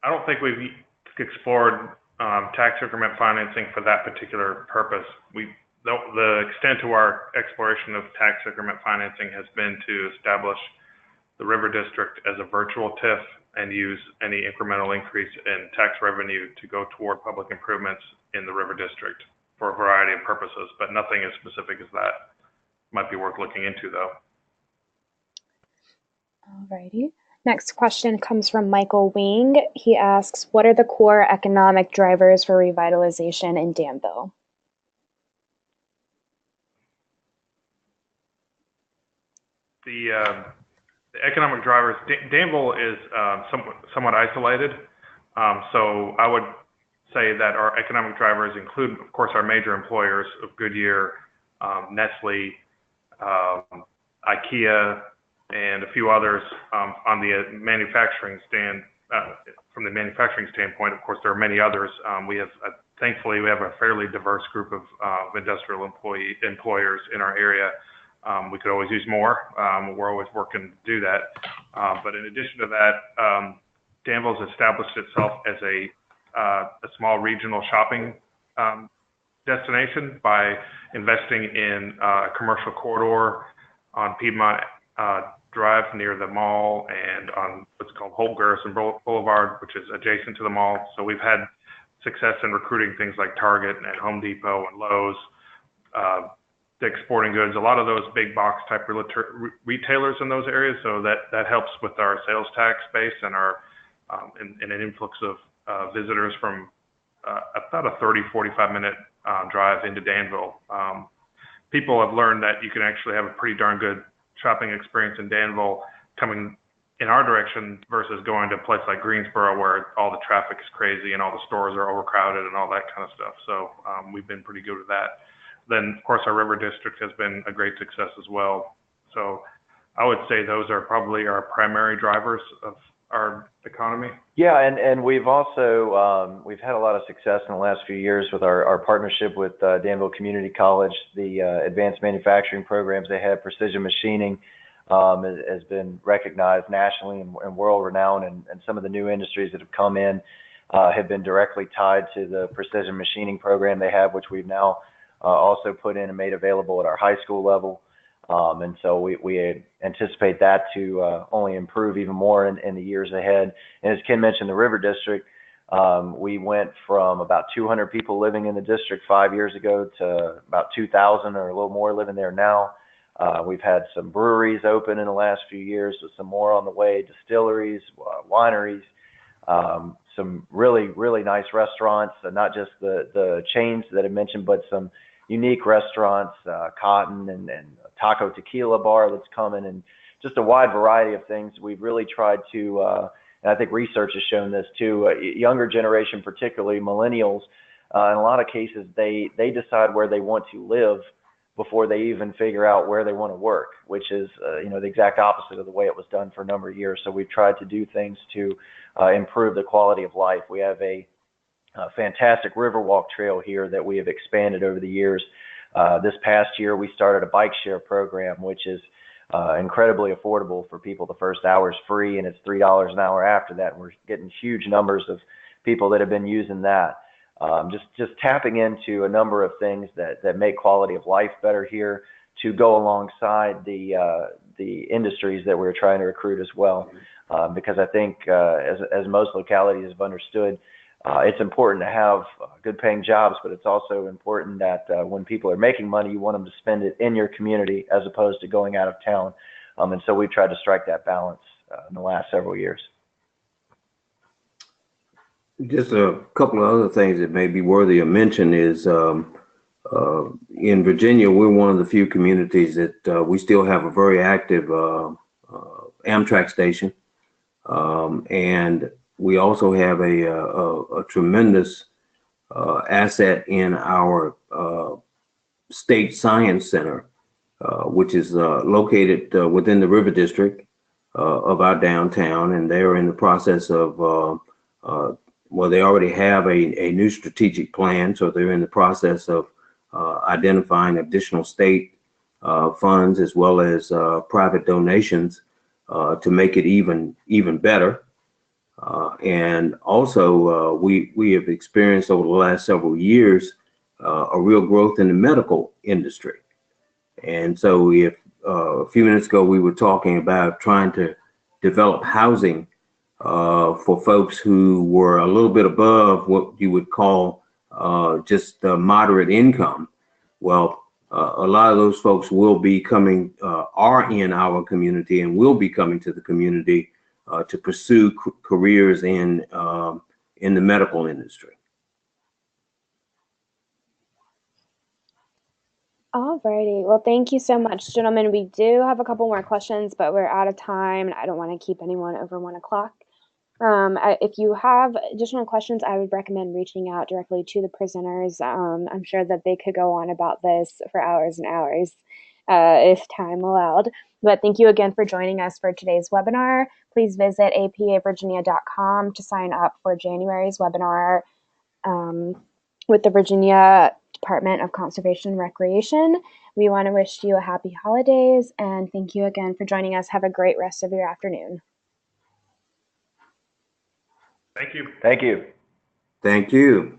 don't think we've explored tax increment financing for that particular purpose. the extent to our exploration of tax increment financing has been to establish the River District as a virtual TIF and use any incremental increase in tax revenue to go toward public improvements in the River District for a variety of purposes, but nothing as specific as that. Might be worth looking into, though. Alrighty. Next question comes from Michael Wing. He asks, what are the core economic drivers for revitalization in Danville? The economic drivers, Danville is somewhat isolated. So I would say that our economic drivers include, of course, our major employers of Goodyear, Nestle, IKEA, and a few others on the manufacturing from the manufacturing standpoint. Of course, there are many others. Thankfully, we have a fairly diverse group of industrial employers in our area. We could always use more. We're always working to do that. But in addition to that, Danville's established itself as a small regional shopping destination by investing in a commercial corridor on Piedmont Drive near the mall and on what's called Holt Garrison Boulevard, which is adjacent to the mall. So we've had success in recruiting things like Target and Home Depot and Lowe's, Dick's Sporting Goods, a lot of those big box type retailers in those areas. So that helps with our sales tax base and our and an influx of visitors from about a 30-45 minute drive into Danville. People have learned that you can actually have a pretty darn good shopping experience in Danville coming in our direction versus going to a place like Greensboro where all the traffic is crazy and all the stores are overcrowded and all that kind of stuff. So we've been pretty good at that. Then, of course, our River District has been a great success as well. So I would say those are probably our primary drivers of our economy. Yeah, and we've also we've had a lot of success in the last few years with our partnership with Danville Community College. The advanced manufacturing programs they have, precision machining, has been recognized nationally and world renowned, and some of the new industries that have come in have been directly tied to the precision machining program they have, which we've now also put in and made available at our high school level. And so we anticipate that to only improve even more in the years ahead. And as Ken mentioned, the River District, we went from about 200 people living in the district 5 years ago to about 2,000 or a little more living there now. We've had some breweries open in the last few years, with some more on the way, distilleries, wineries, some really, really nice restaurants, not just the chains that I mentioned, but some unique restaurants, Cotton and Taco Tequila Bar that's coming, and just a wide variety of things. We've really tried to, and I think research has shown this too, younger generation, particularly millennials, in a lot of cases, they decide where they want to live before they even figure out where they want to work, which is, the exact opposite of the way it was done for a number of years. So we've tried to do things to improve the quality of life. We have a fantastic Riverwalk trail here that we have expanded over the years. This past year, we started a bike share program, which is incredibly affordable for people. The first hour is free, and it's $3 an hour after that. And we're getting huge numbers of people that have been using that. Just tapping into a number of things that make quality of life better here to go alongside the industries that we're trying to recruit as well. Because I think as most localities have understood, it's important to have good paying jobs, but it's also important that when people are making money, you want them to spend it in your community as opposed to going out of town. And so we've tried to strike that balance in the last several years. Just a couple of other things that may be worthy of mention is in Virginia, we're one of the few communities that we still have a very active Amtrak station. And we also have a tremendous asset in our State Science Center, which is located within the River District of our downtown. And they're in the process of well, they already have a new strategic plan, so they're in the process of identifying additional state funds as well as private donations to make it even better. And also, we have experienced over the last several years a real growth in the medical industry. And so if a few minutes ago we were talking about trying to develop housing for folks who were a little bit above what you would call just moderate income. Well, a lot of those folks will be coming, are in our community and will be coming to the community to pursue careers in the medical industry. Alrighty. Well, thank you so much, gentlemen. We do have a couple more questions, but we're out of time, and I don't want to keep anyone over 1 o'clock. If you have additional questions, I would recommend reaching out directly to the presenters. I'm sure that they could go on about this for hours and hours if time allowed. But thank you again for joining us for today's webinar. Please visit apavirginia.com to sign up for January's webinar with the Virginia Department of Conservation and Recreation. We want to wish you a happy holidays, and thank you again for joining us. Have a great rest of your afternoon. Thank you. Thank you. Thank you.